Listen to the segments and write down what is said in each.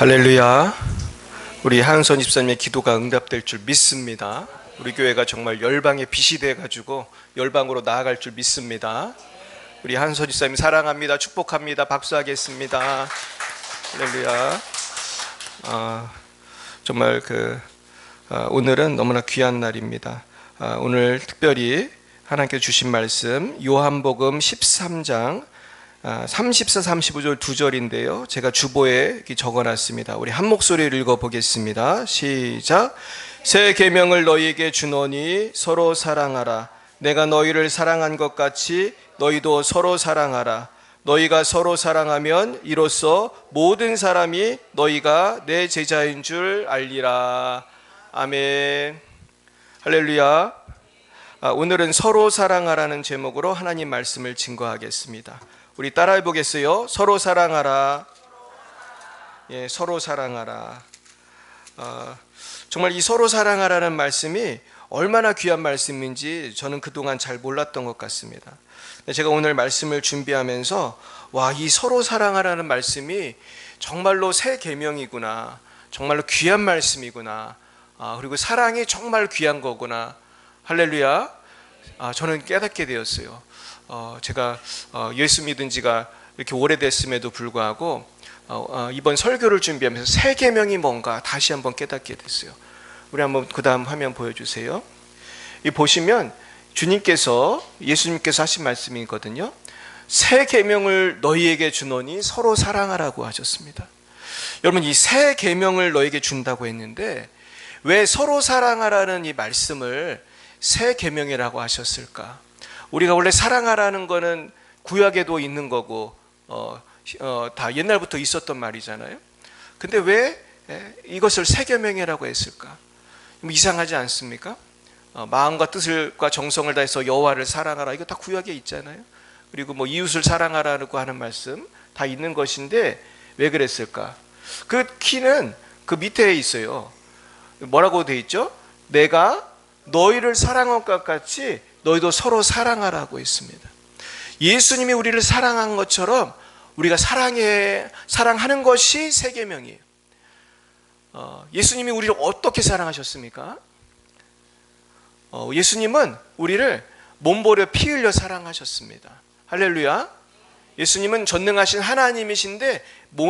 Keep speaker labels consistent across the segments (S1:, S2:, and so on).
S1: 할렐루야. 우리 한선 집사님의 기도가 응답될 줄 믿습니다. 우리 교회가 정말 열방의 빛이 돼가지고 열방으로 나아갈 줄 믿습니다. 우리 한선 집사님 사랑합니다. 축복합니다. 박수하겠습니다. 할렐루야. 정말 오늘은 너무나 귀한 날입니다. 오늘 특별히 하나님께서 주신 말씀 요한복음 13장 34, 35절 2절인데요. 제가 주보에 적어놨습니다. 우리 한 목소리를 읽어보겠습니다. 시작. 새 계명을 너희에게 주노니 서로 사랑하라. 내가 너희를 사랑한 것 같이 너희도 서로 사랑하라. 너희가 서로 사랑하면 이로써 모든 사람이 너희가 내 제자인 줄 알리라. 아멘. 할렐루야. 오늘은 서로 사랑하라는 제목으로 하나님 말씀을 증거하겠습니다. 우리 따라해 보겠어요. 서로 사랑하라. 예, 서로 사랑하라. 정말 이 서로 사랑하라는 말씀이 얼마나 귀한 말씀인지 저는 그동안 잘 몰랐던 것 같습니다. 제가 오늘 말씀을 준비하면서 이 서로 사랑하라는 말씀이 정말로 새 계명이구나. 정말로 귀한 말씀이구나. 그리고 사랑이 정말 귀한 거구나. 할렐루야. 저는 깨닫게 되었어요. 제가 예수 믿은 지가 이렇게 오래됐음에도 불구하고 이번 설교를 준비하면서 새 계명이 뭔가 다시 한번 깨닫게 됐어요. 우리 한번 그 다음 화면 보여주세요. 이 보시면 예수님께서 하신 말씀이거든요. 새 계명을 너희에게 주노니 서로 사랑하라고 하셨습니다. 여러분, 이 새 계명을 너희에게 준다고 했는데 왜 서로 사랑하라는 이 말씀을 새 계명이라고 하셨을까? 우리가 원래 사랑하라는 거는 구약에도 있는 거고 다 옛날부터 있었던 말이잖아요. 근데 왜 이것을 새 계명이라고 했을까? 이상하지 않습니까? 마음과 뜻과 정성을 다해서 여호와를 사랑하라. 이거 다 구약에 있잖아요. 그리고 이웃을 사랑하라고 하는 말씀 다 있는 것인데 왜 그랬을까? 그 키는 그 밑에 있어요. 뭐라고 돼 있죠? 내가 너희를 사랑한 것 같이 너희도 서로 사랑하라고 했습니다. 예수님이 우리를 사랑한 것처럼 우리가 사랑하는 것이 새 계명이에요. 예수님이 우리를 어떻게 사랑하셨습니까? 예수님은 우리를 몸버려 피 흘려 사랑하셨습니다. 할렐루야. 예수님은 전능하신 하나님이신데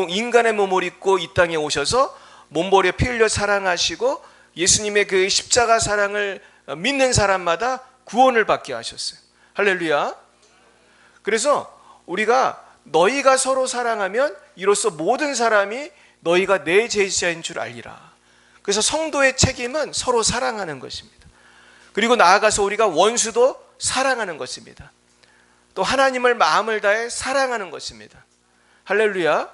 S1: 인간의 몸을 입고 이 땅에 오셔서 몸버려 피 흘려 사랑하시고 예수님의 그 십자가 사랑을 믿는 사람마다 구원을 받게 하셨어요. 할렐루야. 그래서 우리가 너희가 서로 사랑하면 이로써 모든 사람이 너희가 내 제자인 줄 알리라. 그래서 성도의 책임은 서로 사랑하는 것입니다. 그리고 나아가서 우리가 원수도 사랑하는 것입니다. 또 하나님을 마음을 다해 사랑하는 것입니다. 할렐루야.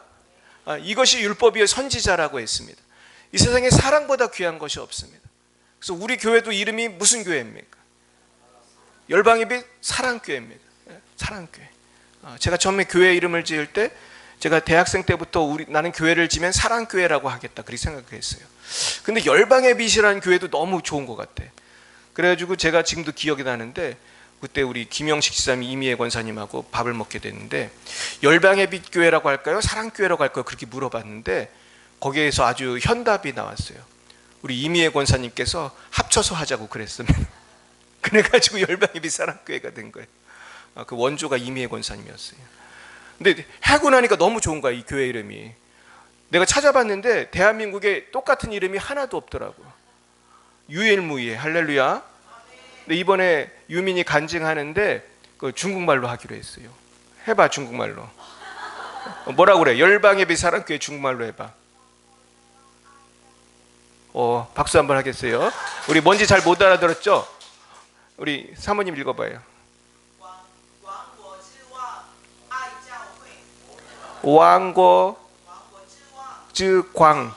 S1: 이것이 율법의 선지자라고 했습니다. 이 세상에 사랑보다 귀한 것이 없습니다. 그래서 우리 교회도 이름이 무슨 교회입니까? 열방의 빛 사랑교회입니다. 사랑교회. 제가 처음에 교회 이름을 지을 때 제가 대학생 때부터 나는 교회를 지면 사랑교회라고 하겠다 그렇게 생각했어요. 근데 열방의 빛이라는 교회도 너무 좋은 것 같아. 그래가지고 제가 지금도 기억이 나는데 그때 우리 김영식 지사님 이미애 권사님하고 밥을 먹게 됐는데 열방의 빛 교회라고 할까요? 사랑교회라고 할까요? 그렇게 물어봤는데 거기에서 아주 현답이 나왔어요. 우리 이미애 권사님께서 합쳐서 하자고 그랬습니다. 그래가지고 열방의 빛 사랑교회가 된 거예요. 그 원조가 이미애 권사님이었어요. 근데 하고 나니까 너무 좋은 거야, 이 교회 이름이. 내가 찾아봤는데 대한민국에 똑같은 이름이 하나도 없더라고요. 유일무이해. 할렐루야. 근데 이번에 유민이 간증하는데 그 중국말로 하기로 했어요. 해봐, 중국말로. 뭐라고 그래? 열방의 빛 사랑교회 중국말로 해봐. 박수 한번 하겠어요. 우리 뭔지 잘 못 알아들었죠? 우리 사모님 읽어봐요. 왕고 즈광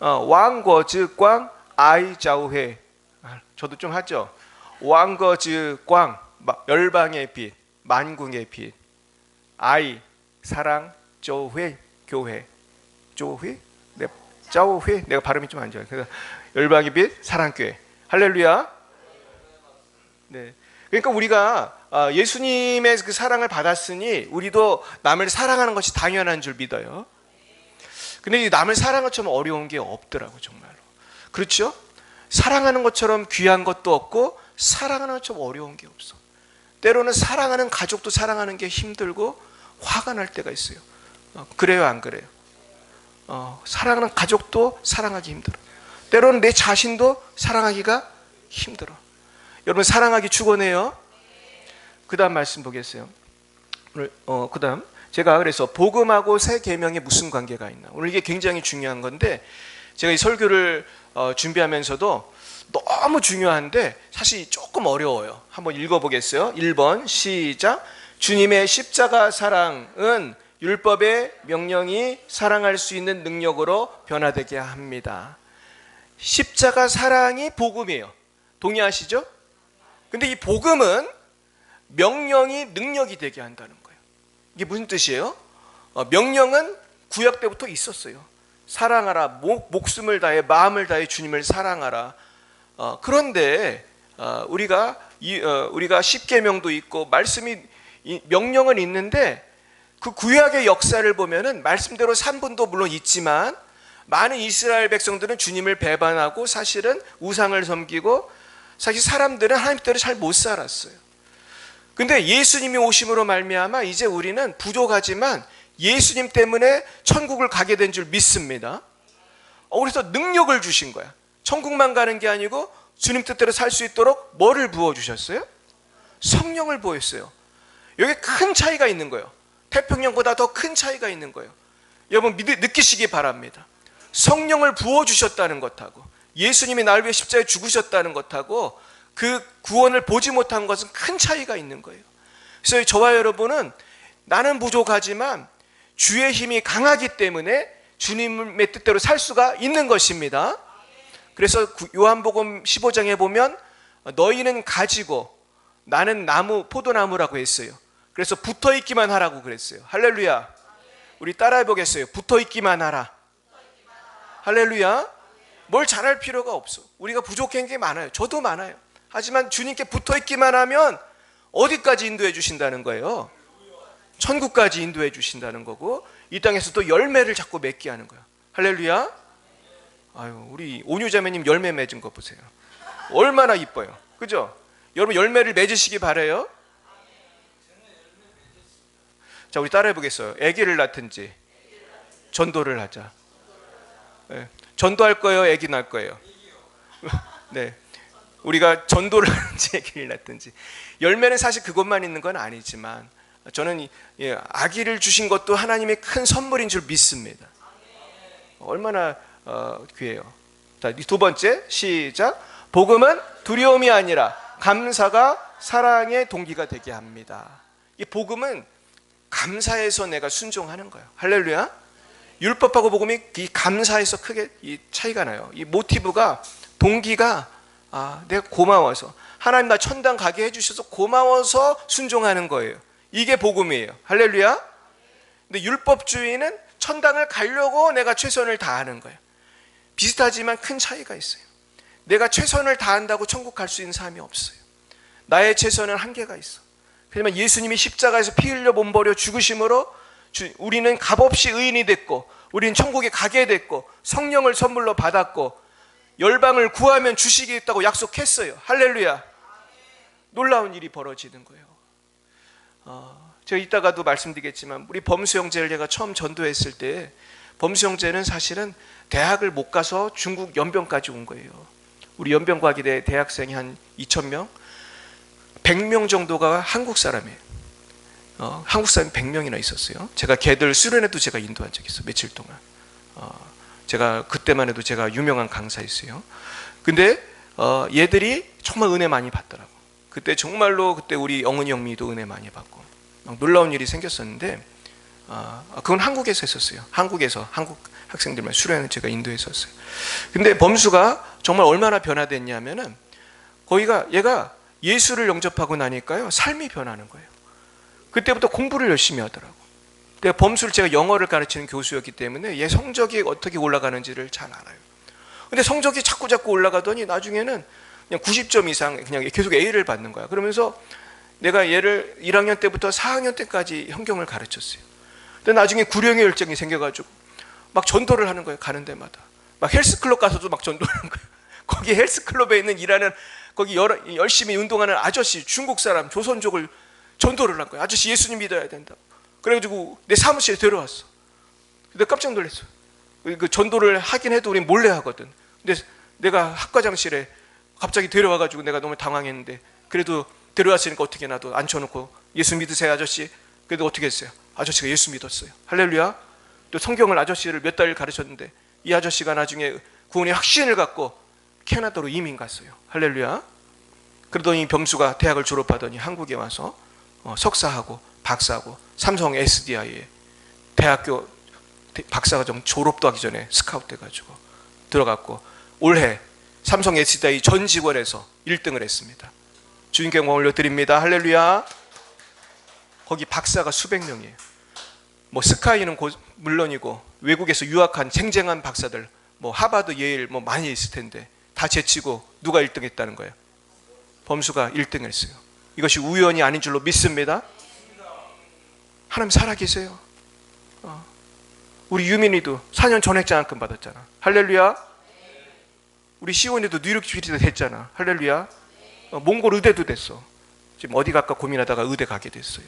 S1: 왕고 즈광 아이자우회. 저도 좀 하죠. 왕고 즈광 열방의 빛 만궁의 빛 아이 사랑 조회 교회 조회 자오회 내가 발음이 좀 안 좋아요. 그래서 열방의 빛 사랑교회. 할렐루야. 네. 그러니까 우리가 예수님의 그 사랑을 받았으니 우리도 남을 사랑하는 것이 당연한 줄 믿어요. 근데 이 남을 사랑하는 것처럼 어려운 게 없더라고, 정말로. 그렇죠? 사랑하는 것처럼 귀한 것도 없고 사랑하는 것처럼 어려운 게 없어. 때로는 사랑하는 가족도 사랑하는 게 힘들고 화가 날 때가 있어요. 그래요, 안 그래요? 사랑하는 가족도 사랑하기 힘들어. 때로는 내 자신도 사랑하기가 힘들어. 여러분, 사랑하기 축원해요. 그 다음 말씀 보겠어요. 오늘 그 다음 제가 그래서 복음하고 새 계명에 무슨 관계가 있나, 오늘 이게 굉장히 중요한 건데, 제가 이 설교를 준비하면서도 너무 중요한데 사실 조금 어려워요. 한번 읽어보겠어요. 1번 시작. 주님의 십자가 사랑은 율법의 명령이 사랑할 수 있는 능력으로 변화되게 합니다. 십자가 사랑이 복음이에요. 동의하시죠? 근데 이 복음은 명령이 능력이 되게 한다는 거예요. 이게 무슨 뜻이에요? 명령은 구약 때부터 있었어요. 사랑하라, 목숨을 다해 마음을 다해 주님을 사랑하라. 그런데 우리가 십계명도 있고 말씀이, 명령은 있는데 그 구약의 역사를 보면은 말씀대로 산분도 물론 있지만 많은 이스라엘 백성들은 주님을 배반하고 사실은 우상을 섬기고 사실 사람들은 하나님 뜻대로 잘 못 살았어요. 근데 예수님이 오심으로 말미암아 이제 우리는 부족하지만 예수님 때문에 천국을 가게 된 줄 믿습니다. 그래서 능력을 주신 거야. 천국만 가는 게 아니고 주님 뜻대로 살 수 있도록 뭐를 부어주셨어요? 성령을 부었어요. 여기 큰 차이가 있는 거예요. 태평양보다 더 큰 차이가 있는 거예요. 여러분 느끼시기 바랍니다. 성령을 부어주셨다는 것하고 예수님이 나를 위해 십자가에 죽으셨다는 것하고 그 구원을 보지 못한 것은 큰 차이가 있는 거예요. 그래서 저와 여러분은 나는 부족하지만 주의 힘이 강하기 때문에 주님의 뜻대로 살 수가 있는 것입니다. 그래서 요한복음 15장에 보면 너희는 가지고 나는 나무, 포도나무라고 했어요. 그래서 붙어있기만 하라고 그랬어요. 할렐루야. 우리 따라해 보겠어요. 붙어있기만 하라. 할렐루야. 뭘 잘할 필요가 없어. 우리가 부족한 게 많아요. 저도 많아요. 하지만 주님께 붙어있기만 하면 어디까지 인도해 주신다는 거예요? 천국까지 인도해 주신다는 거고, 이 땅에서 또 열매를 자꾸 맺게 하는 거예요. 할렐루야. 아유, 우리 온유자매님 열매 맺은 거 보세요. 얼마나 이뻐요. 그죠? 여러분 열매를 맺으시기 바라요. 자, 우리 따라해 보겠어요. 아기를 낳든지 전도를 하자. 네. 전도할 거예요, 아기 낳을 거예요? 네. 우리가 전도를 하든지 아기를 낳든지. 열매는 사실 그것만 있는 건 아니지만 저는 아기를 주신 것도 하나님의 큰 선물인 줄 믿습니다. 얼마나 귀해요. 자, 두 번째 시작. 복음은 두려움이 아니라 감사가 사랑의 동기가 되게 합니다. 이 복음은 감사해서 내가 순종하는 거예요. 할렐루야. 율법하고 복음이 이 감사해서 크게 이 차이가 나요. 이 모티브가, 동기가 내가 고마워서, 하나님 나 천당 가게 해주셔서 고마워서 순종하는 거예요. 이게 복음이에요. 할렐루야. 근데 율법주의는 천당을 가려고 내가 최선을 다하는 거예요. 비슷하지만 큰 차이가 있어요. 내가 최선을 다한다고 천국 갈 수 있는 사람이 없어요. 나의 최선은 한계가 있어. 하지만 예수님이 십자가에서 피 흘려 몸버려 죽으심으로 우리는 값없이 의인이 됐고, 우리는 천국에 가게 됐고, 성령을 선물로 받았고, 열방을 구하면 주시겠다고 약속했어요. 할렐루야. 놀라운 일이 벌어지는 거예요. 제가 이따가도 말씀드리겠지만 우리 범수 형제를 제가 처음 전도했을 때, 범수 형제는 사실은 대학을 못 가서 중국 연변까지 온 거예요. 우리 연변과기대 대학생이 한 2,000명, 100명 정도가 한국 사람이에요. 한국 사람이 100명이나 있었어요. 제가 걔들 수련회도 제가 인도한 적이 있어요. 며칠 동안. 제가 그때만 해도 제가 유명한 강사였어요. 근데 얘들이 정말 은혜 많이 받더라고. 그때 정말로 그때 우리 영은이 형미도 은혜 많이 받고 놀라운 일이 생겼었는데, 그건 한국에서 했었어요. 한국에서 한국 학생들만 수련회 제가 인도했었어요. 근데 범수가 정말 얼마나 변화됐냐면은, 얘가 예수를 영접하고 나니까요 삶이 변하는 거예요. 그때부터 공부를 열심히 하더라고. 내가 범수를, 제가 영어를 가르치는 교수였기 때문에 얘 성적이 어떻게 올라가는지를 잘 알아요. 근데 성적이 자꾸 올라가더니 나중에는 그냥 90점 이상 그냥 계속 A를 받는 거야. 그러면서 내가 얘를 1학년 때부터 4학년 때까지 성경을 가르쳤어요. 근데 나중에 구령의 열정이 생겨가지고 막 전도를 하는 거예요. 가는 데마다. 막 헬스클럽 가서도 막 전도를 하는 거예요. 거기 헬스클럽에 있는 일하는 거기 열심히 운동하는 아저씨, 중국 사람, 조선족을 전도를 한 거예요. 아저씨 예수님 믿어야 된다. 그래가지고 내 사무실에 데려왔어. 근데 깜짝 놀랐어. 그 전도를 하긴 해도 우린 몰래 하거든. 근데 내가 학과장실에 갑자기 데려와가지고 내가 너무 당황했는데, 그래도 데려왔으니까 어떻게 나도 앉혀놓고 예수 믿으세요 아저씨. 그래도 어떻게 했어요? 아저씨가 예수 믿었어요. 할렐루야. 또 성경을 아저씨를 몇 달 가르쳤는데 이 아저씨가 나중에 구원의 확신을 갖고 캐나다로 이민 갔어요. 할렐루야. 그러더니 병수가 대학을 졸업하더니 한국에 와서 석사하고 박사하고 삼성 SDI에 대학교 박사과정 졸업도 하기 전에 스카우트 돼가지고 들어갔고 올해 삼성 SDI 전 직원에서 1등을 했습니다. 주님께 영광 올려드립니다. 할렐루야. 거기 박사가 수백 명이에요. 뭐 스카이는 물론이고 외국에서 유학한 쟁쟁한 박사들 뭐 하버드 예일 뭐 많이 있을 텐데 다 제치고 누가 1등 했다는 거예요? 범수가 1등 했어요. 이것이 우연이 아닌 줄로 믿습니다. 하나님 살아계세요. 우리 유민이도 4년 전액장학금 받았잖아. 할렐루야. 우리 시온이도 뉴욕 주리도 됐잖아. 할렐루야. 몽골 의대도 됐어. 지금 어디 갈까 고민하다가 의대 가게 됐어요.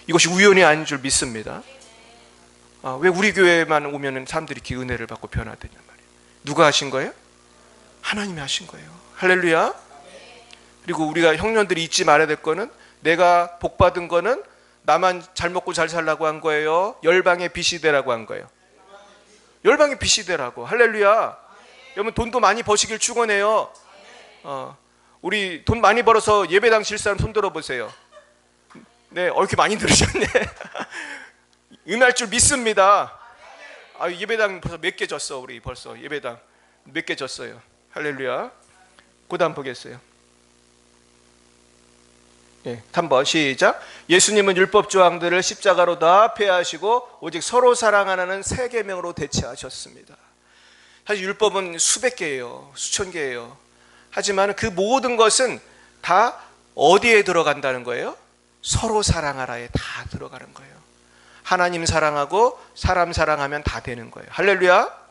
S1: 이것이 우연이 아닌 줄 믿습니다. 왜 우리 교회만 오면 사람들이 이렇게 은혜를 받고 변화되냐 말이에요. 누가 하신 거예요? 하나님이 하신 거예요. 할렐루야. 그리고 우리가 형님들이 잊지 말아야 될 거는, 내가 복 받은 거는 나만 잘 먹고 잘 살라고 한 거예요? 열방의 빛이 되라고 한 거예요? 열방의 빛이 되라고. 할렐루야. 여러분 돈도 많이 버시길 축원해요. 우리 돈 많이 벌어서 예배당 질 사람 손 들어보세요. 네, 이렇게 많이 들으셨네. 은혜할 줄 믿습니다. 예배당 벌써 몇 개 졌어. 우리 벌써 예배당 몇 개 졌어요. 할렐루야. 그 다음 보겠어요. 예, 한번 시작. 예수님은 율법 조항들을 십자가로 다 폐하시고 오직 서로 사랑하라는 세 계명으로 대체하셨습니다. 사실 율법은 수백 개예요. 수천 개예요. 하지만 그 모든 것은 다 어디에 들어간다는 거예요? 서로 사랑하라에 다 들어가는 거예요. 하나님 사랑하고 사람 사랑하면 다 되는 거예요. 할렐루야.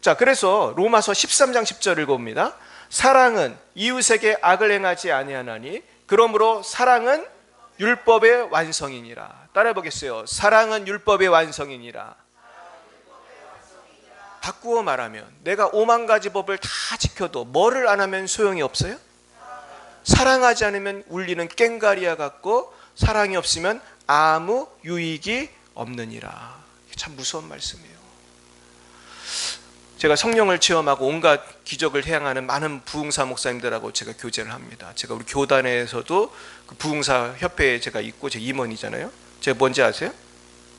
S1: 자, 그래서 로마서 13장 10절 읽어봅니다. 사랑은 이웃에게 악을 행하지 아니하나니 그러므로 사랑은 율법의 완성이니라. 따라해 보겠어요. 사랑은 율법의 완성이니라. 바꾸어 말하면 내가 5만 가지 법을 다 지켜도 뭐를 안 하면 소용이 없어요? 사랑하지 않으면 울리는 꽹과리와 같고 사랑이 없으면 아무 유익이 없느니라. 참 무서운 말씀이에요. 제가 성령을 체험하고 온갖 기적을 행하는 많은 부흥사 목사님들하고 제가 교제를 합니다. 제가 우리 교단에서도 그 부흥사 협회에 제가 있고 제 임원이잖아요. 제가 뭔지 아세요?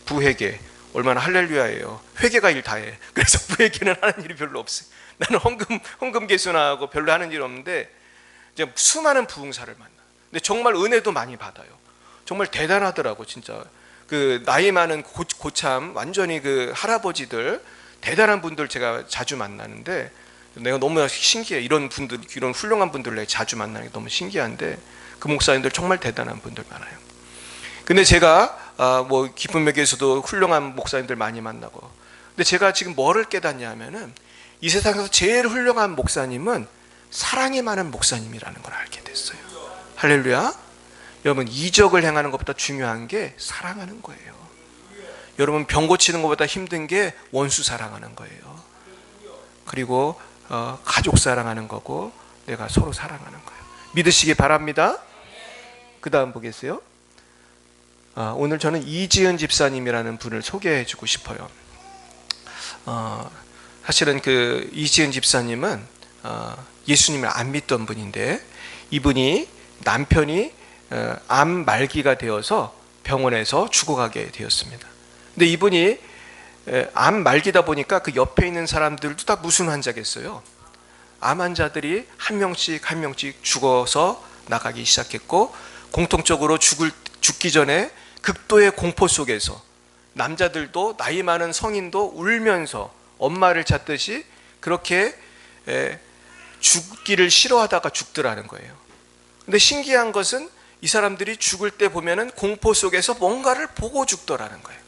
S1: 부회계. 얼마나 할렐루야예요. 회계가 일 다 해. 그래서 부회계는 하는 일이 별로 없어요. 나는 헌금 개수나 하고 별로 하는 일 없는데 이제 수많은 부흥사를 만나. 근데 정말 은혜도 많이 받아요. 정말 대단하더라고 진짜. 그 나이 많은 고참 완전히 그 할아버지들 대단한 분들 제가 자주 만나는데 내가 너무 신기해. 이런 분들, 이런 훌륭한 분들을 내가 자주 만나는 게 너무 신기한데 그 목사님들 정말 대단한 분들 많아요. 근데 제가 뭐 기쁜 묘교에서도 훌륭한 목사님들 많이 만나고, 근데 제가 지금 뭐를 깨닫냐 하면은 이 세상에서 제일 훌륭한 목사님은 사랑이 많은 목사님이라는 걸 알게 됐어요. 할렐루야. 여러분 이적을 행하는 것보다 중요한 게 사랑하는 거예요. 여러분 병 고치는 것보다 힘든 게 원수 사랑하는 거예요. 그리고 가족 사랑하는 거고 내가 서로 사랑하는 거예요. 믿으시기 바랍니다. 그 다음 보겠어요. 오늘 저는 이지은 집사님이라는 분을 소개해 주고 싶어요. 사실은 그 이지은 집사님은 예수님을 안 믿던 분인데 이분이 남편이 암 말기가 되어서 병원에서 죽어가게 되었습니다. 근데 이분이 암 말기다 보니까 그 옆에 있는 사람들도 다 무슨 환자겠어요? 암 환자들이 한 명씩 죽어서 나가기 시작했고, 공통적으로 죽기 전에 극도의 공포 속에서 남자들도 나이 많은 성인도 울면서 엄마를 찾듯이 그렇게 죽기를 싫어하다가 죽더라는 거예요. 근데 신기한 것은 이 사람들이 죽을 때 보면은 공포 속에서 뭔가를 보고 죽더라는 거예요.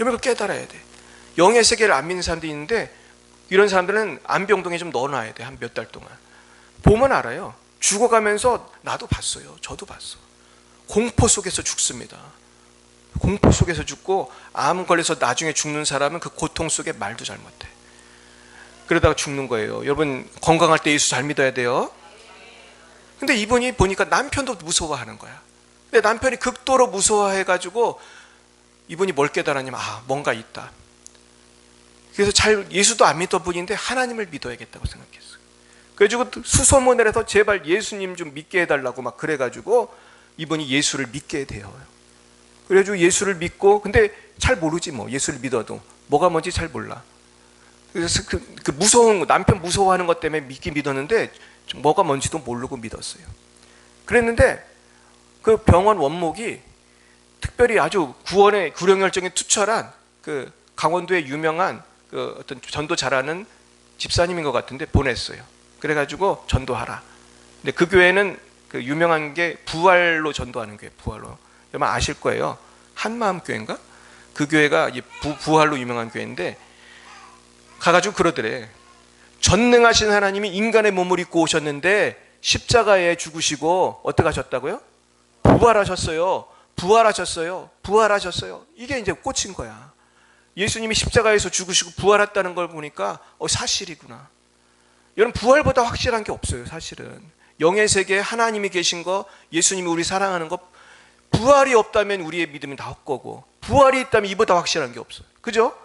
S1: 여러분 깨달아야 돼. 영의 세계를 안 믿는 사람들이 있는데 이런 사람들은 안병동에 좀 넣어놔야 돼. 한 몇 달 동안. 보면 알아요. 죽어가면서 나도 봤어요. 저도 봤어. 공포 속에서 죽습니다. 공포 속에서 죽고 암 걸려서 나중에 죽는 사람은 그 고통 속에 말도 잘 못해. 그러다가 죽는 거예요. 여러분 건강할 때 예수 잘 믿어야 돼요. 근데 이분이 보니까 남편도 무서워하는 거야. 근데 남편이 극도로 무서워해가지고 이분이 뭘 깨달았냐면 뭔가 있다. 그래서 예수도 안 믿던 분인데 하나님을 믿어야겠다고 생각했어요. 그래가지고 수소문을 해서 제발 예수님 좀 믿게 해달라고 막 그래가지고 이분이 예수를 믿게 돼요. 그래가지고 예수를 믿고 근데 잘 모르지 뭐 예수를 믿어도 뭐가 뭔지 잘 몰라. 그래서 그 무서운 남편 무서워하는 것 때문에 믿긴 믿었는데 뭐가 뭔지도 모르고 믿었어요. 그랬는데 그 병원 원목이 특별히 아주 구원의 구령열정에 투철한 그 강원도의 유명한 그 어떤 전도 잘하는 집사님인 것 같은데 보냈어요. 그래가지고 전도하라. 근데 그 교회는 그 유명한 게 부활로 전도하는 교회, 부활로. 여러분 아실 거예요. 한마음 교회인가? 그 교회가 부활로 유명한 교회인데 가가지고 그러더래. 전능하신 하나님이 인간의 몸을 입고 오셨는데 십자가에 죽으시고 어떻게 하셨다고요? 부활하셨어요. 부활하셨어요. 부활하셨어요. 이게 이제 꽂힌 거야. 예수님이 십자가에서 죽으시고 부활했다는 걸 보니까 사실이구나. 여러분 부활보다 확실한 게 없어요. 사실은 영의 세계에 하나님이 계신 거, 예수님이 우리 사랑하는 거, 부활이 없다면 우리의 믿음은 다 헛거고 부활이 있다면 이보다 확실한 게 없어요. 그죠?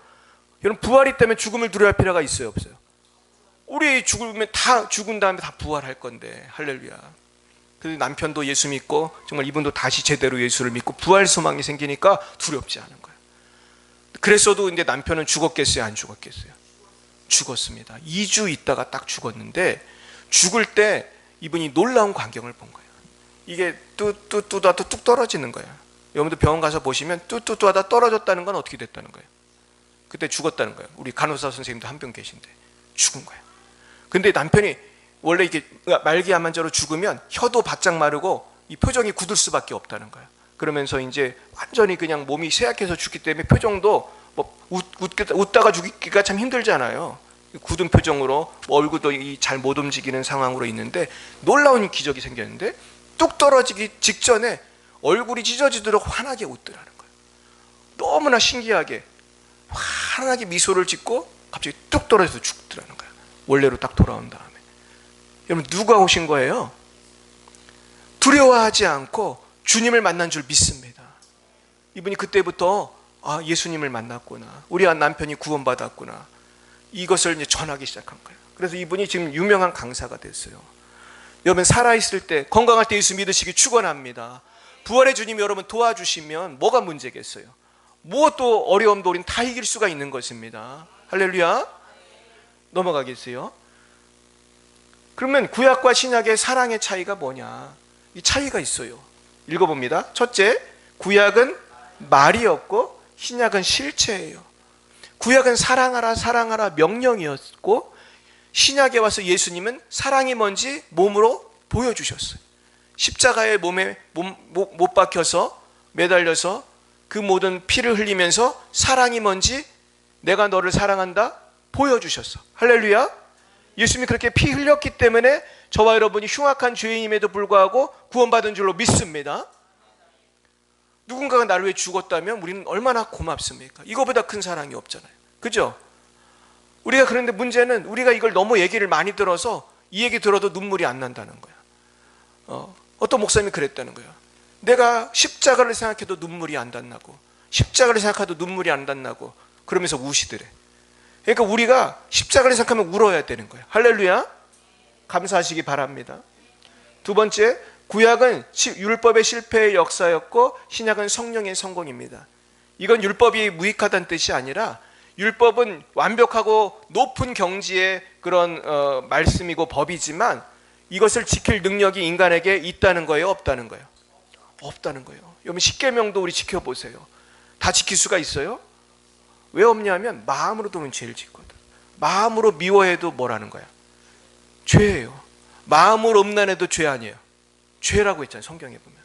S1: 여러분 부활이 있다면 죽음을 두려워할 필요가 있어요, 없어요? 우리 죽으면 다 죽은 다음에 다 부활할 건데 할렐루야. 그래서 남편도 예수 믿고 정말 이분도 다시 제대로 예수를 믿고 부활 소망이 생기니까 두렵지 않은 거예요. 그랬어도 이제 남편은 죽었겠어요, 안 죽었겠어요? 죽었습니다. 2주 있다가 딱 죽었는데 죽을 때 이분이 놀라운 광경을 본 거예요. 이게 뚜뚜뚜하다 뚝 떨어지는 거예요. 여러분들 병원 가서 보시면 뚜뚜뚜하다 떨어졌다는 건 어떻게 됐다는 거예요? 그때 죽었다는 거예요. 우리 간호사 선생님도 한 분 계신데 죽은 거예요. 근데 남편이 원래 이게 말기암 환자로 죽으면 혀도 바짝 마르고 이 표정이 굳을 수밖에 없다는 거예요. 그러면서 이제 완전히 그냥 몸이 쇠약해서 죽기 때문에 표정도 뭐 웃다가 죽기가 참 힘들잖아요. 굳은 표정으로 얼굴도 잘 못 움직이는 상황으로 있는데 놀라운 기적이 생겼는데 뚝 떨어지기 직전에 얼굴이 찢어지도록 환하게 웃더라는 거예요. 너무나 신기하게 환하게 미소를 짓고 갑자기 뚝 떨어져서 죽더라는 거예요. 원래로 딱 돌아온 다음에. 여러분 누가 오신 거예요? 두려워하지 않고 주님을 만난 줄 믿습니다. 이분이 그때부터 예수님을 만났구나. 우리 남편이 구원받았구나. 이것을 이제 전하기 시작한 거예요. 그래서 이분이 지금 유명한 강사가 됐어요. 여러분 살아있을 때 건강할 때 예수 믿으시기 축원합니다. 부활의 주님 여러분 도와주시면 뭐가 문제겠어요? 무엇도 어려움도 우린 다 이길 수가 있는 것입니다. 할렐루야. 넘어가겠어요? 그러면 구약과 신약의 사랑의 차이가 뭐냐? 이 차이가 있어요. 읽어봅니다. 첫째, 구약은 말이었고 신약은 실체예요. 구약은 사랑하라 사랑하라 명령이었고 신약에 와서 예수님은 사랑이 뭔지 몸으로 보여주셨어요. 십자가의 몸에 못 박혀서 매달려서 그 모든 피를 흘리면서 사랑이 뭔지 내가 너를 사랑한다 보여주셨어. 할렐루야. 예수님이 그렇게 피 흘렸기 때문에 저와 여러분이 흉악한 죄인임에도 불구하고 구원받은 줄로 믿습니다. 누군가가 나를 위해 죽었다면 우리는 얼마나 고맙습니까? 이거보다 큰 사랑이 없잖아요. 그죠? 우리가 그런데 문제는 우리가 이걸 너무 얘기를 많이 들어서 이 얘기 들어도 눈물이 안 난다는 거야. 어떤 목사님이 그랬다는 거야. 내가 십자가를 생각해도 눈물이 안 났나고 십자가를 생각해도 눈물이 안 났나고 그러면서 우시더래. 그러니까 우리가 십자가를 생각하면 울어야 되는 거예요. 할렐루야. 감사하시기 바랍니다. 두 번째, 구약은 율법의 실패의 역사였고 신약은 성령의 성공입니다. 이건 율법이 무익하다는 뜻이 아니라 율법은 완벽하고 높은 경지의 그런 말씀이고 법이지만 이것을 지킬 능력이 인간에게 있다는 거예요, 없다는 거예요? 없다는 거예요. 여러분 십계명도 우리 지켜보세요. 다 지킬 수가 있어요? 왜 없냐면 마음으로 두면 죄를 짓거든. 마음으로 미워해도 뭐라는 거야? 죄예요. 마음으로 음란해도 죄 아니에요. 죄라고 했잖아요, 성경에 보면.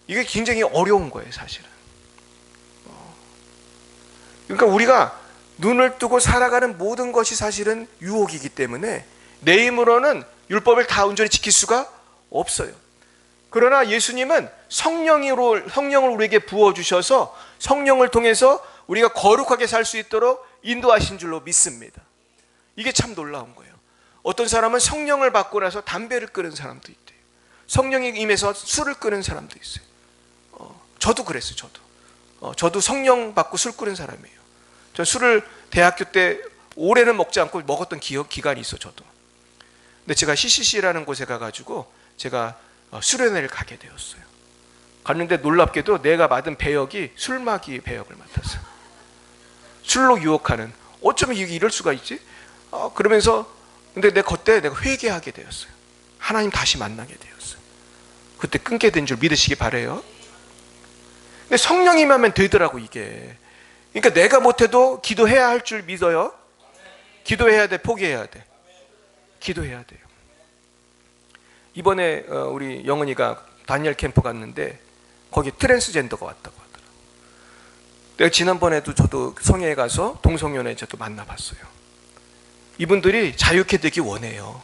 S1: 이게 굉장히 어려운 거예요, 사실은. 그러니까 우리가 눈을 뜨고 살아가는 모든 것이 사실은 유혹이기 때문에 내 힘으로는 율법을 다 온전히 지킬 수가 없어요. 그러나 예수님은 성령을 우리에게 부어주셔서 성령을 통해서 우리가 거룩하게 살 수 있도록 인도하신 줄로 믿습니다. 이게 참 놀라운 거예요. 어떤 사람은 성령을 받고 나서 담배를 끊은 사람도 있대요. 성령이 임해서 술을 끊은 사람도 있어요. 저도 그랬어요. 저도 성령 받고 술 끊은 사람이에요. 저 술을 대학교 때 오래는 먹지 않고 먹었던 기간이 있어. 저도. 근데 제가 CCC라는 곳에 가가지고 제가 수련회를 가게 되었어요. 갔는데 놀랍게도 내가 맡은 배역이 술마귀 배역을 맡았어요. 술로 유혹하는. 어쩌면 이럴 수가 있지? 그러면서 근데 그때 내가 회개하게 되었어요. 하나님 다시 만나게 되었어요. 그때 끊게 된 줄 믿으시기 바라요. 근데 성령이 하면 되더라고 이게. 그러니까 내가 못해도 기도해야 할 줄 믿어요. 기도해야 돼, 포기해야 돼. 기도해야 돼요. 이번에 우리 영은이가 다니엘 캠프 갔는데 거기 트랜스젠더가 왔다고 하더라고요. 내가 지난번에도 저도 성회에 가서 동성연애 저도 만나봤어요. 이분들이 자유케 되기 원해요.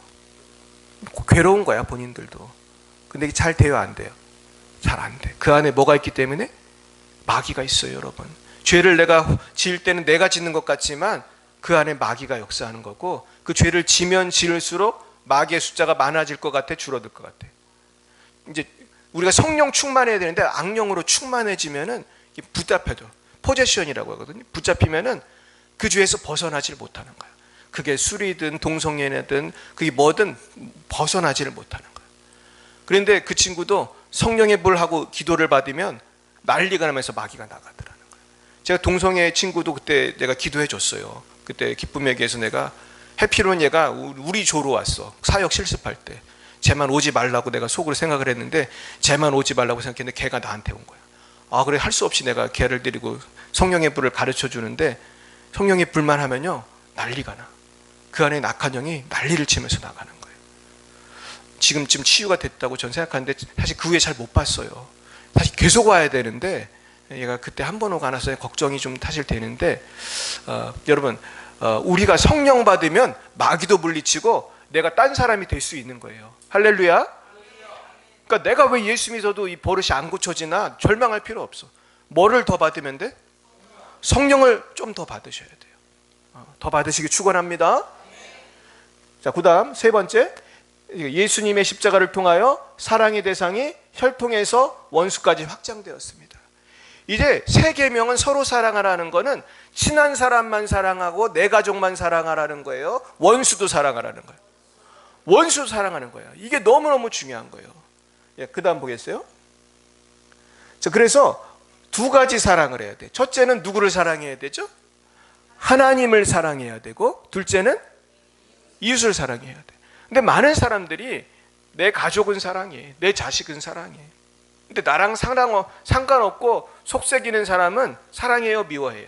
S1: 괴로운 거야 본인들도. 근데 이게 잘 돼요 안 돼요? 잘 안 돼. 그 안에 뭐가 있기 때문에? 마귀가 있어요 여러분. 죄를 내가 지을 때는 내가 짓는 것 같지만 그 안에 마귀가 역사하는 거고, 그 죄를 지면 지을수록 마귀의 숫자가 많아질 것 같아, 줄어들 것 같아. 이제 우리가 성령 충만해야 되는데 악령으로 충만해지면은 붙잡혀도, 포제션이라고 하거든요. 붙잡히면은 그 죄에서 벗어나질 못하는 거야. 그게 술이든 동성애든 그게 뭐든 벗어나지를 못하는 거야. 그런데 그 친구도 성령의 불하고 기도를 받으면 난리가 나면서 마귀가 나가더라는 거야. 제가 동성애 친구도 그때 내가 기도해 줬어요. 그때 기쁨의 교회에서 내가 해피론 얘가 우리 조로 왔어. 사역 실습할 때. 쟤만 오지 말라고 내가 속으로 생각을 했는데 쟤만 오지 말라고 생각했는데 걔가 나한테 온 거야. 그래 할 수 없이 내가 걔를 데리고 성령의 불을 가르쳐 주는데 성령의 불만 하면요 난리가 나. 그 안에 악한 영이 난리를 치면서 나가는 거예요. 지금쯤 치유가 됐다고 전 생각하는데 사실 그 후에 잘 못 봤어요. 사실 계속 와야 되는데 얘가 그때 한 번 오고 안 와서 걱정이 좀 사실 되는데 여러분 우리가 성령 받으면 마귀도 물리치고 내가 딴 사람이 될 수 있는 거예요. 할렐루야. 그러니까 내가 왜 예수 믿어도 이 버릇이 안 고쳐지나 절망할 필요 없어. 뭐를 더 받으면 돼? 성령을 좀 더 받으셔야 돼요. 더 받으시기 축원합니다. 자, 그다음 세 번째, 예수님의 십자가를 통하여 사랑의 대상이 혈통에서 원수까지 확장되었습니다. 이제 세 계명은 서로 사랑하라는 거는 친한 사람만 사랑하고 내 가족만 사랑하라는 거예요. 원수도 사랑하라는 거예요. 원수 사랑하는 거예요. 이게 너무너무 중요한 거예요. 그 다음 보겠어요? 자, 그래서 두 가지 사랑을 해야 돼. 첫째는 누구를 사랑해야 되죠? 하나님을 사랑해야 되고, 둘째는 이웃을 사랑해야 돼. 근데 많은 사람들이 내 가족은 사랑해, 내 자식은 사랑해. 근데 나랑 상관없고 속색이는 사람은 사랑해요, 미워해요?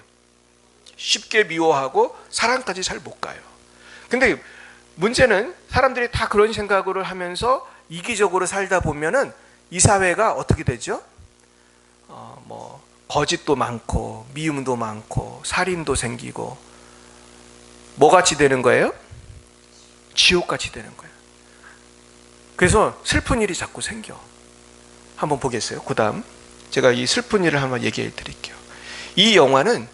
S1: 쉽게 미워하고 사랑까지 잘 못 가요. 근데 문제는 사람들이 다 그런 생각으로 하면서 이기적으로 살다 보면은 이 사회가 어떻게 되죠? 거짓도 많고 미움도 많고 살인도 생기고 뭐같이 되는 거예요? 지옥같이 되는 거예요. 그래서 슬픈 일이 자꾸 생겨. 한번 보겠어요? 그 다음 제가 이 슬픈 일을 한번 얘기해 드릴게요. 이 영화는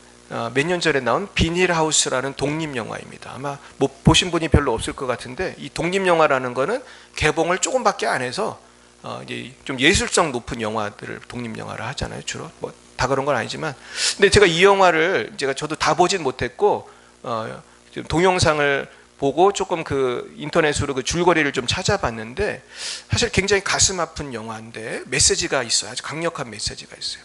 S1: 몇 년 전에 나온 비닐하우스라는 독립영화입니다. 아마 보신 분이 별로 없을 것 같은데, 이 독립영화라는 거는 개봉을 조금밖에 안 해서 이제 좀 예술성 높은 영화들을 독립영화를 하잖아요. 주로 다 그런 건 아니지만, 근데 제가 이 영화를 저도 다 보진 못했고 동영상을 보고 조금 그 인터넷으로 그 줄거리를 좀 찾아봤는데 사실 굉장히 가슴 아픈 영화인데 메시지가 있어요. 아주 강력한 메시지가 있어요.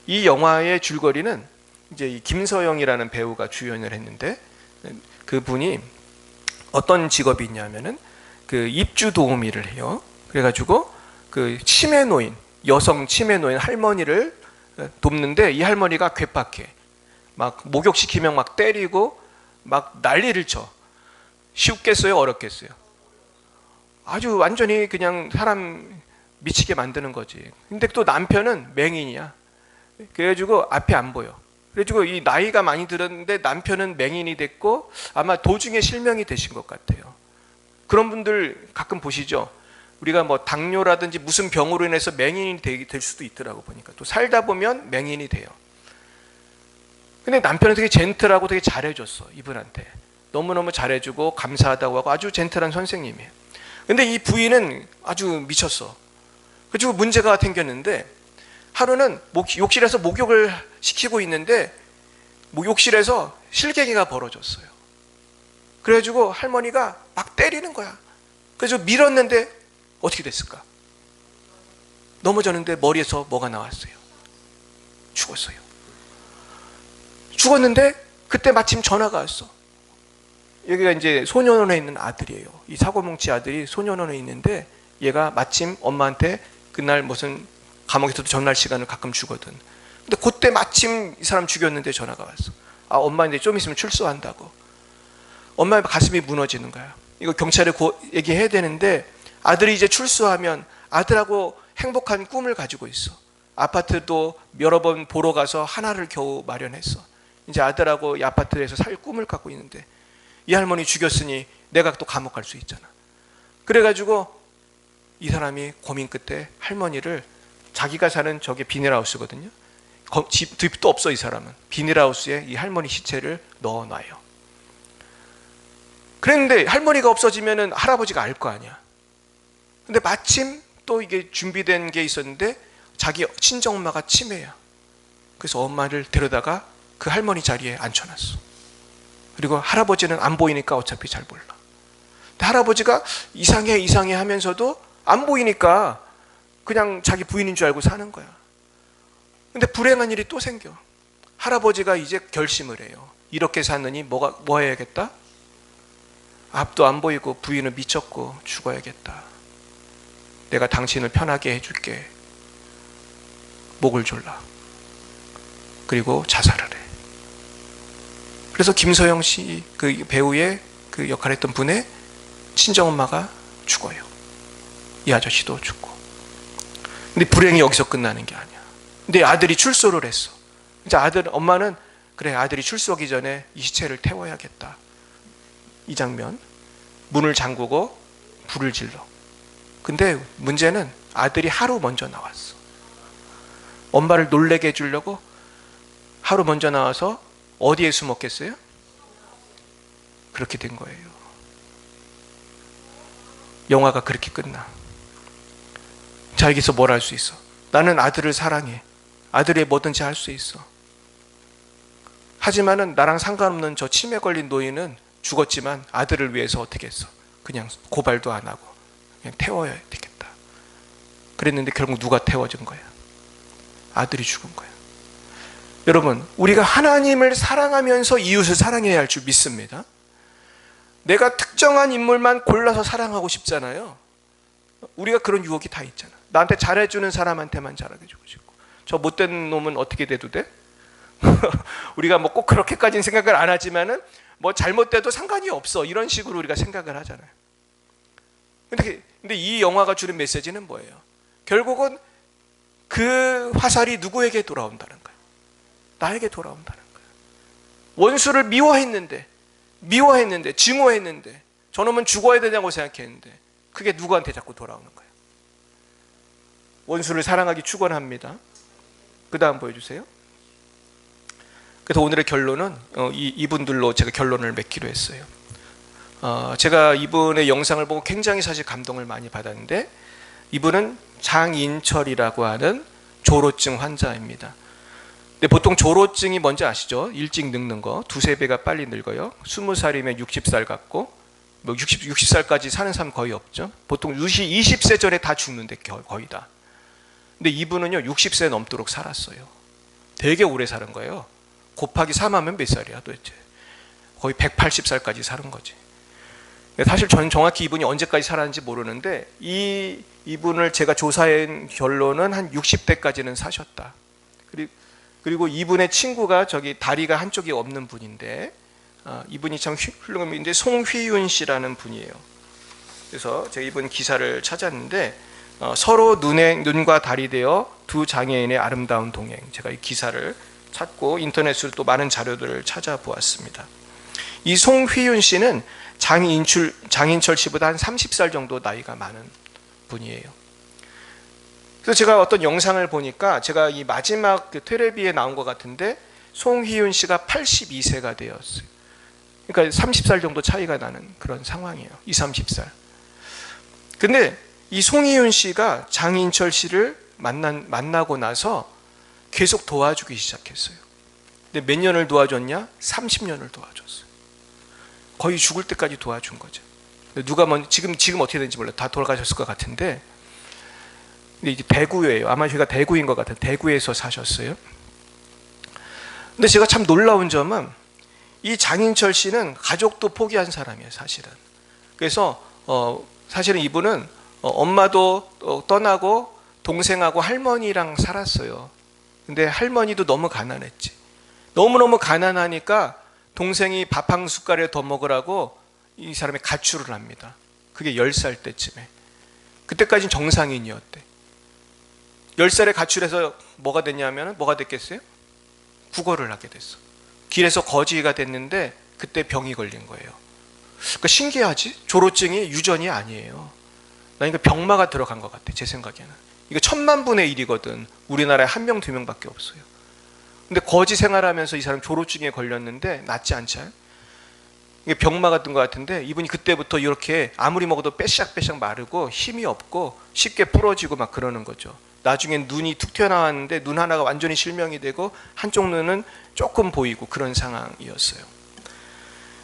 S1: 이 영화의 줄거리는 이제 이 김서영이라는 배우가 주연을 했는데, 그분이 어떤 직업이 있냐면은 그 입주 도우미를 해요. 그래가지고 그 치매 노인, 여성 치매 노인 할머니를 돕는데 이 할머니가 괴팍해. 막 목욕시키면 막 때리고 막 난리를 쳐. 쉽겠어요? 어렵겠어요? 아주 완전히 그냥 사람 미치게 만드는 거지. 근데 또 남편은 맹인이야. 그래가지고 앞이 안 보여. 그래가지고 이 나이가 많이 들었는데 남편은 맹인이 됐고 아마 도중에 실명이 되신 것 같아요. 그런 분들 가끔 보시죠. 우리가 뭐 당뇨라든지 무슨 병으로 인해서 맹인이 될 수도 있더라고 보니까. 또 살다 보면 맹인이 돼요. 근데 남편은 되게 젠틀하고 되게 잘해줬어. 이분한테 너무너무 잘해주고 감사하다고 하고 아주 젠틀한 선생님이에요. 근데 이 부인은 아주 미쳤어. 그리고 문제가 생겼는데 하루는 욕실에서 목욕을 시키고 있는데 욕실에서 실갱이가 벌어졌어요. 그래가지고 할머니가 막 때리는 거야. 그래서 밀었는데 어떻게 됐을까? 넘어졌는데 머리에서 뭐가 나왔어요? 죽었어요. 죽었는데 그때 마침 전화가 왔어. 여기가 이제 소년원에 있는 아들이에요. 이 사고뭉치 아들이 소년원에 있는데 얘가 마침 엄마한테 그날 무슨 감옥에서도 전날 시간을 가끔 주거든. 근데 그때 마침 이 사람 죽였는데 전화가 왔어. 아, 엄마 이제 좀 있으면 출소한다고. 엄마의 가슴이 무너지는 거야. 이거 경찰에 얘기해야 되는데 아들이 이제 출소하면 아들하고 행복한 꿈을 가지고 있어. 아파트도 여러 번 보러 가서 하나를 겨우 마련했어. 이제 아들하고 이 아파트에서 살 꿈을 갖고 있는데 이 할머니 죽였으니 내가 또 감옥 갈 수 있잖아. 그래가지고 이 사람이 고민 끝에 할머니를 자기가 사는 저게 비닐하우스거든요. 집도 없어 이 사람은. 비닐하우스에 이 할머니 시체를 넣어놔요. 그랬는데 할머니가 없어지면은 할아버지가 알 거 아니야. 근데 마침 또 이게 준비된 게 있었는데 자기 친정엄마가 치매야. 그래서 엄마를 데려다가 그 할머니 자리에 앉혀놨어. 그리고 할아버지는 안 보이니까 어차피 잘 몰라. 근데 할아버지가 이상해 하면서도 안 보이니까 그냥 자기 부인인 줄 알고 사는 거야. 근데 불행한 일이 또 생겨. 할아버지가 이제 결심을 해요. 이렇게 사느니 뭐 해야겠다? 앞도 안 보이고 부인은 미쳤고 죽어야겠다. 내가 당신을 편하게 해줄게. 목을 졸라. 그리고 자살을 해. 그래서 김서영 씨 그 배우의 그 역할했던 분의 친정엄마가 죽어요. 이 아저씨도 죽고. 근데 불행이 여기서 끝나는 게 아니야. 근데 아들이 출소를 했어. 이제 엄마는 그래 아들이 출소하기 전에 이 시체를 태워야겠다. 이 장면. 문을 잠그고 불을 질러. 근데 문제는 아들이 하루 먼저 나왔어. 엄마를 놀래게 해주려고 하루 먼저 나와서 어디에 숨었겠어요? 그렇게 된 거예요. 영화가 그렇게 끝나. 자, 여기서 뭘 할 수 있어? 나는 아들을 사랑해. 아들이 뭐든지 할 수 있어. 하지만은 나랑 상관없는 저 치매 걸린 노인은 죽었지만 아들을 위해서 어떻게 했어? 그냥 고발도 안 하고 그냥 태워야 되겠다. 그랬는데 결국 누가 태워준 거야? 아들이 죽은 거야. 여러분, 우리가 하나님을 사랑하면서 이웃을 사랑해야 할 줄 믿습니다. 내가 특정한 인물만 골라서 사랑하고 싶잖아요. 우리가 그런 유혹이 다 있잖아. 나한테 잘해주는 사람한테만 잘해주고 싶고, 저 못된 놈은 어떻게 돼도 돼? 우리가 뭐 꼭 그렇게까지는 생각을 안 하지만은 뭐 잘못돼도 상관이 없어, 이런 식으로 우리가 생각을 하잖아요. 근데 이 영화가 주는 메시지는 뭐예요? 결국은 그 화살이 누구에게 돌아온다는 거예요? 나에게 돌아온다는 거예요. 원수를 미워했는데 증오했는데 저놈은 죽어야 되냐고 생각했는데 그게 누구한테 자꾸 돌아오는 거예요? 원수를 사랑하기 축원합니다. 그 다음 보여주세요. 그래서 오늘의 결론은 이분들로 제가 결론을 맺기로 했어요. 제가 이분의 영상을 보고 굉장히 사실 감동을 많이 받았는데, 이분은 장인철이라고 하는 조로증 환자입니다. 근데 보통 조로증이 뭔지 아시죠? 일찍 늙는 거, 두세 배가 빨리 늙어요. 20살이면 60살 같고, 뭐 60살까지 사는 사람 거의 없죠. 보통 20세 전에 다 죽는데 거의 다. 근데 이분은요 60세 넘도록 살았어요. 되게 오래 사는 거예요. 곱하기 3하면 몇 살이야 도대체? 거의 180살까지 사는 거지. 사실 저는 정확히 이분이 언제까지 살았는지 모르는데 이분을 제가 조사한 결론은 한 60대까지는 사셨다. 그리고 이분의 친구가 저기 다리가 한쪽이 없는 분인데, 이분이 참 훌륭한 분인데 송휘윤 씨라는 분이에요. 그래서 제가 이분 기사를 찾았는데, 서로 눈과 달이 되어 두 장애인의 아름다운 동행, 제가 이 기사를 찾고 인터넷으로 또 많은 자료들을 찾아보았습니다. 이 송휘윤 씨는 장인철 씨보다 한 30살 정도 나이가 많은 분이에요. 그래서 제가 어떤 영상을 보니까 제가 이 마지막 그 테레비에 나온 것 같은데 송휘윤 씨가 82세가 되었어요. 그러니까 30살 정도 차이가 나는 그런 상황이에요. 20, 30살. 근데 이 송희윤 씨가 장인철 씨를 만나고 나서 계속 도와주기 시작했어요. 근데 몇 년을 도와줬냐? 30년을 도와줬어요. 거의 죽을 때까지 도와준 거죠. 누가 먼저 지금 어떻게 되는지 몰라요. 다 돌아가셨을 것 같은데. 근데 이제 대구예요. 아마 제가 대구인 것 같아요. 대구에서 사셨어요. 근데 제가 참 놀라운 점은 이 장인철 씨는 가족도 포기한 사람이에요, 사실은. 그래서 사실은 이분은 엄마도 떠나고 동생하고 할머니랑 살았어요. 근데 할머니도 너무 가난했지. 너무너무 가난하니까 동생이 밥 한 숟갈에 더 먹으라고 이 사람이 가출을 합니다. 그게 10살 때쯤에. 그때까지는 정상인이었대. 10살에 가출해서 뭐가 됐냐면 뭐가 됐겠어요? 구걸을 하게 됐어. 길에서 거지가 됐는데 그때 병이 걸린 거예요. 그러니까 신기하지? 조로증이 유전이 아니에요. 그러니까 병마가 들어간 것 같아, 제 생각에는. 이거 1000만분의 1이거든. 우리나라에 1명, 2명밖에 없어요. 근데 거지 생활하면서 이 사람 조로증에 걸렸는데 낫지 않죠? 이게 병마가 든 것 같은데 이분이 그때부터 이렇게 아무리 먹어도 빼샥빼샥 마르고 힘이 없고 쉽게 부러지고 막 그러는 거죠. 나중엔 눈이 툭 튀어나왔는데 눈 하나가 완전히 실명이 되고 한쪽 눈은 조금 보이고 그런 상황이었어요.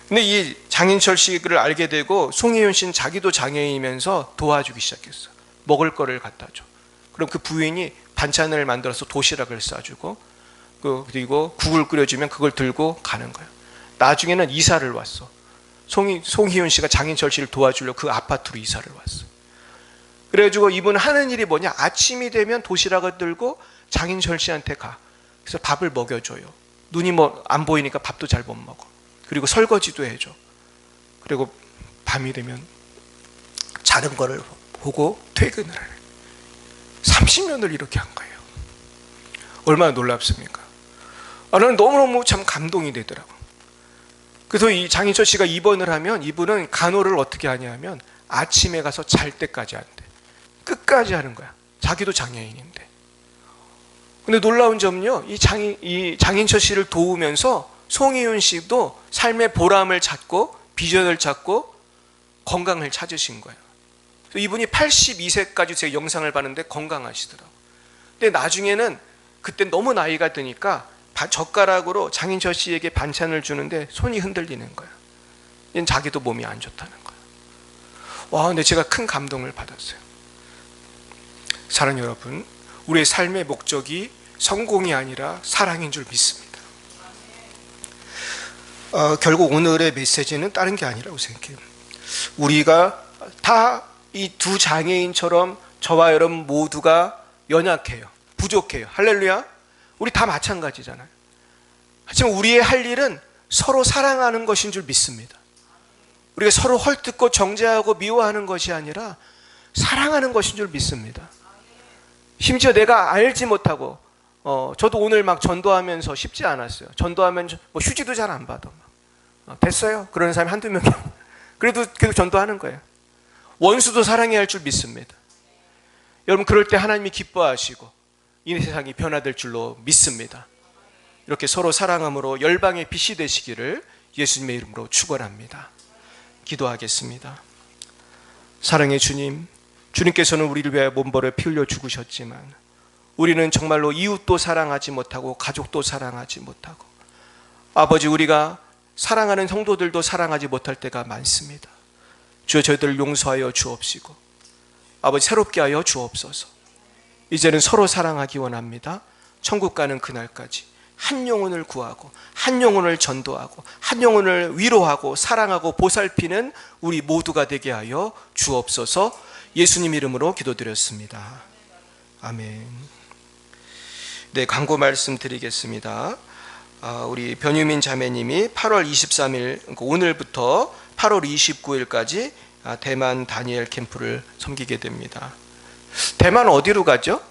S1: 근데 이 장인철 씨를 알게 되고 송희윤 씨는 자기도 장애인이면서 도와주기 시작했어요. 먹을 거를 갖다 줘. 그럼 그 부인이 반찬을 만들어서 도시락을 싸주고 그리고 국을 끓여주면 그걸 들고 가는 거예요. 나중에는 이사를 왔어. 송희윤 씨가 장인철 씨를 도와주려고 그 아파트로 이사를 왔어. 그래가지고 이분 하는 일이 뭐냐? 아침이 되면 도시락을 들고 장인철 씨한테 가. 그래서 밥을 먹여줘요. 눈이 안 보이니까 밥도 잘 못 먹어. 그리고 설거지도 해줘. 그리고 밤이 되면 자는 거를 보고 퇴근을 해. 30년을 이렇게 한 거예요. 얼마나 놀랍습니까? 나는 너무너무 참 감동이 되더라고. 그래서 이 장인철 씨가 입원을 하면 이분은 간호를 어떻게 하냐면 아침에 가서 잘 때까지 한대. 끝까지 하는 거야. 자기도 장애인인데. 근데 놀라운 점은요, 이 장인철 씨를 도우면서 송희윤 씨도 삶의 보람을 찾고 비전을 찾고 건강을 찾으신 거예요. 이분이 82세까지 제가 영상을 봤는데 건강하시더라고요. 근데 나중에는 그때 너무 나이가 드니까 젓가락으로 장인철 씨에게 반찬을 주는데 손이 흔들리는 거예요. 얘는 자기도 몸이 안 좋다는 거예요. 와, 근데 제가 큰 감동을 받았어요. 사랑하는 여러분, 우리의 삶의 목적이 성공이 아니라 사랑인 줄 믿습니다. 결국 오늘의 메시지는 다른 게 아니라고 생각해요. 우리가 다 이 두 장애인처럼 저와 여러분 모두가 연약해요. 부족해요. 할렐루야. 우리 다 마찬가지잖아요. 하지만 우리의 할 일은 서로 사랑하는 것인 줄 믿습니다. 우리가 서로 헐뜯고 정죄하고 미워하는 것이 아니라 사랑하는 것인 줄 믿습니다. 심지어 내가 알지 못하고 저도 오늘 막 전도하면서 쉽지 않았어요. 전도하면 뭐 휴지도 잘 안 받아. 됐어요. 그러는 사람이 한두 명이. 그래도 계속 전도하는 거예요. 원수도 사랑해야 할 줄 믿습니다. 여러분, 그럴 때 하나님이 기뻐하시고 이 세상이 변화될 줄로 믿습니다. 이렇게 서로 사랑함으로 열방의 빛이 되시기를 예수님의 이름으로 축원합니다. 기도하겠습니다. 사랑의 주님, 주님께서는 우리를 위하여 몸버려 피 흘려 죽으셨지만 우리는 정말로 이웃도 사랑하지 못하고 가족도 사랑하지 못하고 아버지, 우리가 사랑하는 성도들도 사랑하지 못할 때가 많습니다. 주여, 저희들을 용서하여 주옵시고 아버지, 새롭게 하여 주옵소서. 이제는 서로 사랑하기 원합니다. 천국 가는 그날까지 한 영혼을 구하고 한 영혼을 전도하고 한 영혼을 위로하고 사랑하고 보살피는 우리 모두가 되게 하여 주옵소서. 예수님 이름으로 기도드렸습니다. 아멘. 네, 광고 말씀드리겠습니다. 우리 변유민 자매님이 8월 23일 오늘부터 8월 29일까지 대만 다니엘 캠프를 섬기게 됩니다. 대만 어디로 가죠?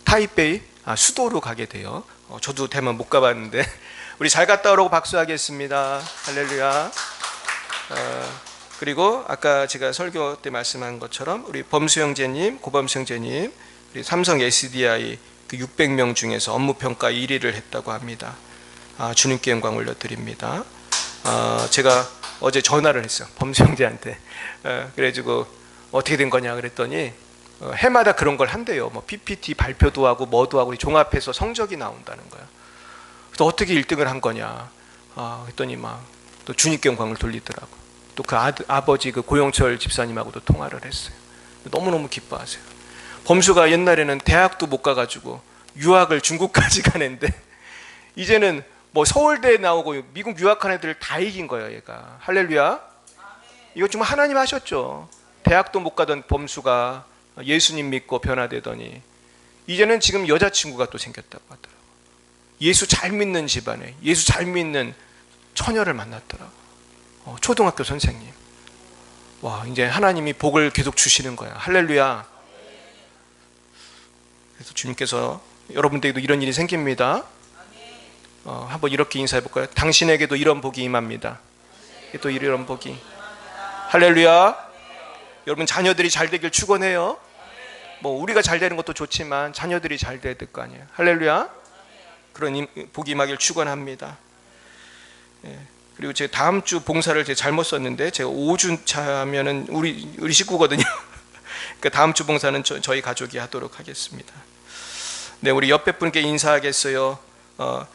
S1: 타이베이 수도로 가게 돼요. 저도 대만 못 가봤는데 우리 잘 갔다 오라고 박수하겠습니다. 할렐루야. 그리고 아까 제가 설교 때 말씀한 것처럼 우리 범수 형제님, 고범수 형제님, 우리 삼성 SDI 그 600명 중에서 업무 평가 1위를 했다고 합니다. 주님께 영광 올려드립니다. 제가 어제 전화를 했어요. 범수 형제한테. 그래가지고 어떻게 된 거냐 그랬더니 해마다 그런 걸 한대요. 뭐 PPT 발표도 하고 뭐도 하고 종합해서 성적이 나온다는 거야. 그래서 어떻게 1등을 한 거냐. 그랬더니 막 또 주님께 영광을 돌리더라고. 또 그 아버지 그 고영철 집사님하고도 통화를 했어요. 너무너무 기뻐하세요. 범수가 옛날에는 대학도 못 가가지고 유학을 중국까지 가는데 이제는 뭐 서울대에 나오고 미국 유학한 애들 다 이긴 거예요. 얘가. 할렐루야. 이거 정말 하나님 하셨죠. 대학도 못 가던 범수가 예수님 믿고 변화되더니 이제는 지금 여자친구가 또 생겼다고 하더라고요. 예수 잘 믿는 집안에 예수 잘 믿는 처녀를 만났더라고요. 초등학교 선생님. 와, 이제 하나님이 복을 계속 주시는 거야. 할렐루야. 그래서 주님께서 여러분들에게도 이런 일이 생깁니다. 한번 이렇게 인사해 볼까요? 당신에게도 이런 복이 임합니다. 또 이런 복이. 할렐루야. 여러분 자녀들이 잘 되길 축원해요. 뭐 우리가 잘 되는 것도 좋지만 자녀들이 잘 돼야 될 거 아니에요. 할렐루야. 그런 복이 임하길 축원합니다. 그리고 제가 다음 주 봉사를 제가 잘못 썼는데 제가 5주 차면은 우리 식구거든요. 그러니까 다음 주 봉사는 저희 가족이 하도록 하겠습니다. 네, 우리 옆에 분께 인사하겠어요.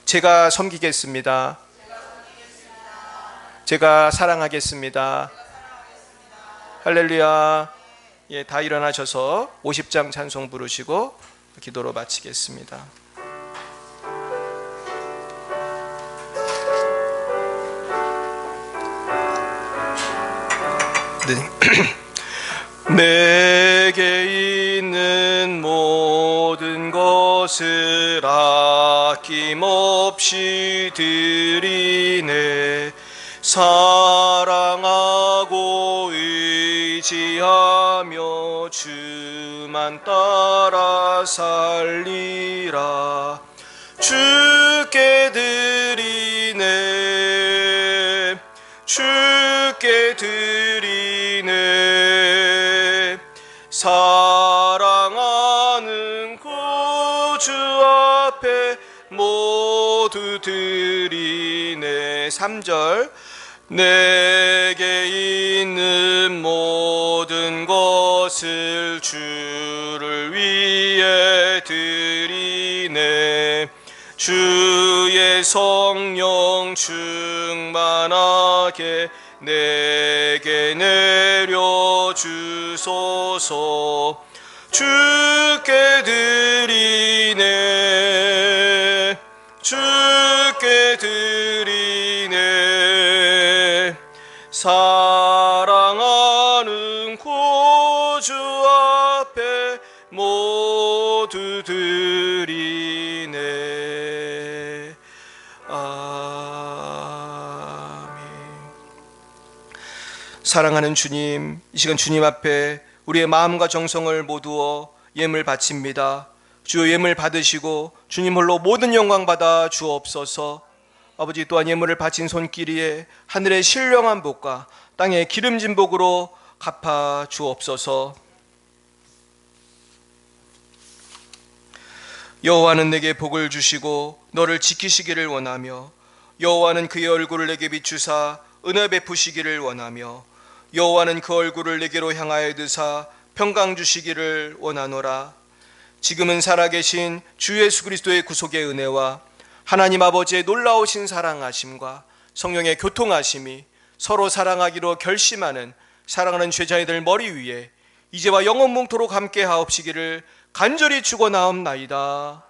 S1: 제가 섬기겠습니다. 제가 사랑하겠습니다. 할렐루야. 예, 다 일어나셔서 50장 찬송 부르시고 기도로 마치겠습니다. 네. 내게 있는 모든 것을 아낌없이 드리네. 사랑하고 의지하며 주만 따라 살리라. 주께 드리네. 주께 드리네. 사랑하는 구주 앞에 모두 드리네. 3절. 내게 있는 모든 것을 주를 위해 드리네. 주의 성령 충만하게 내게 내려주소서. 주께 드리네. 주께 드리네. 사랑하는 구주 앞에 모두 드리네. 아멘. 사랑하는 주님, 이 시간 주님 앞에 우리의 마음과 정성을 모두어 예물 바칩니다. 주의 예물 받으시고 주님 홀로 모든 영광 받아 주옵소서. 아버지, 또한 예물을 바친 손길이에 하늘의 신령한 복과 땅의 기름진 복으로 갚아 주옵소서. 여호와는 내게 복을 주시고 너를 지키시기를 원하며, 여호와는 그의 얼굴을 내게 비추사 은혜 베푸시기를 원하며, 여호와는 그 얼굴을 내게로 향하여 드사 평강 주시기를 원하노라. 지금은 살아계신 주 예수 그리스도의 구속의 은혜와 하나님 아버지의 놀라우신 사랑하심과 성령의 교통하심이 서로 사랑하기로 결심하는 사랑하는 제자들 머리 위에 이제와 영원뭉토록 함께 하옵시기를 간절히 축원하옵나이다.